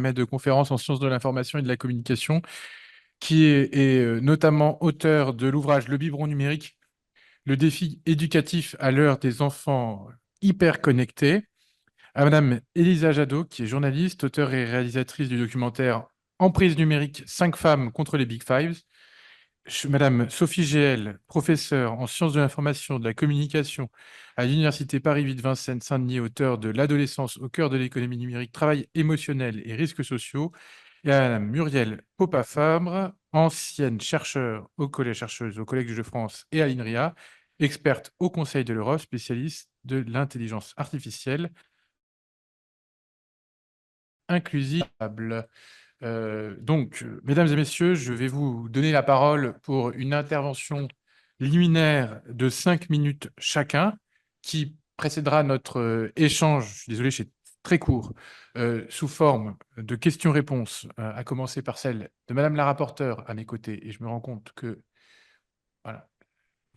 maître de conférences en sciences de l'information et de la communication, qui est notamment auteur de l'ouvrage Le biberon numérique, le défi éducatif à l'heure des enfants hyper connectés, à Madame Elisa Jadot, qui est journaliste, auteure et réalisatrice du documentaire Emprise numérique, 5 femmes contre les Big Five, Madame Sophie Géel, professeure en sciences de l'information, de la communication à l'Université Paris-8 Vincennes-Saint-Denis, auteure de L'adolescence au cœur de l'économie numérique, travail émotionnel et risques sociaux, et à Madame Muriel Popa-Fabre, ancienne chercheuse au Collège de France et à l'INRIA, experte au Conseil de l'Europe, spécialiste de l'intelligence artificielle inclusive. Mesdames et messieurs, je vais vous donner la parole pour une intervention liminaire de 5 minutes chacun, qui précédera notre échange, je suis désolé, c'est très court, sous forme de questions-réponses, à commencer par celle de Madame la rapporteure à mes côtés, et je me rends compte que, voilà,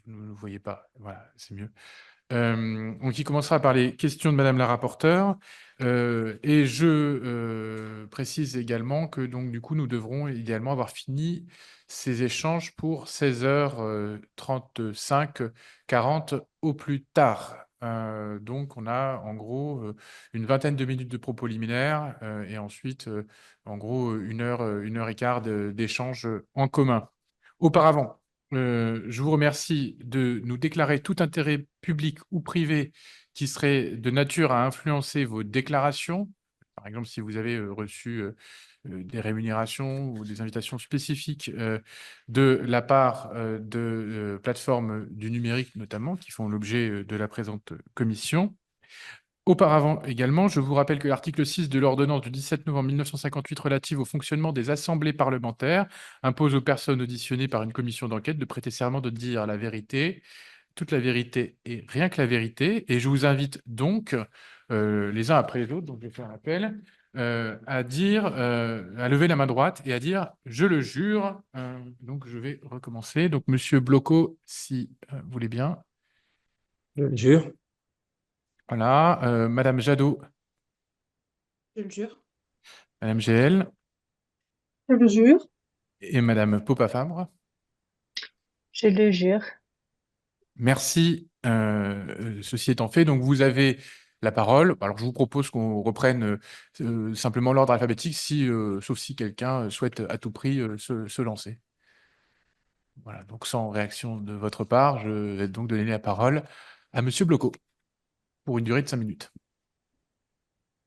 vous ne le voyez pas, voilà, c'est mieux. Donc, il commencera par les questions de Madame la rapporteure. Et je précise également que donc, du coup, nous devrons idéalement avoir fini ces échanges pour 16h35, 40 au plus tard. Donc, on a en gros une vingtaine de minutes de propos liminaires et ensuite, en gros, une heure et quart d'échanges en commun. Auparavant, je vous remercie de nous déclarer tout intérêt public ou privé qui serait de nature à influencer vos déclarations. Par exemple, si vous avez reçu des rémunérations ou des invitations spécifiques de la part de plateformes du numérique notamment, qui font l'objet de la présente commission. Auparavant également, je vous rappelle que l'article 6 de l'ordonnance du 17 novembre 1958 relative au fonctionnement des assemblées parlementaires impose aux personnes auditionnées par une commission d'enquête de prêter serment de dire la vérité, toute la vérité et rien que la vérité. Et je vous invite donc, les uns après les autres, donc je vais faire un appel, à dire, à lever la main droite et à dire « je le jure ». Donc je vais recommencer. Donc Monsieur Bloco, si vous voulez bien. Je le jure. Voilà. Madame Jadot, Je le jure. Madame GL Je le jure. et Madame Popa-Fabre. Je le jure. Merci. Ceci étant fait, donc vous avez la parole. Alors, je vous propose qu'on reprenne simplement l'ordre alphabétique, sauf si quelqu'un souhaite à tout prix se lancer. Voilà, donc sans réaction de votre part, je vais donc donner la parole à Monsieur Bloco pour une durée de 5 minutes.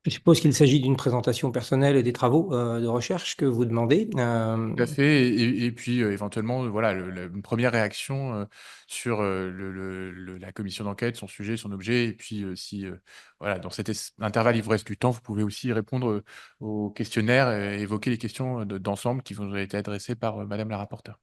Je suppose qu'il s'agit d'une présentation personnelle des travaux de recherche que vous demandez. Tout à fait. Et puis, éventuellement, voilà, une première réaction sur la commission d'enquête, son sujet, son objet. Et puis, si voilà, dans cet intervalle, il vous reste du temps, vous pouvez aussi répondre au questionnaire et évoquer les questions d'ensemble qui vous ont été adressées par Madame la rapporteure.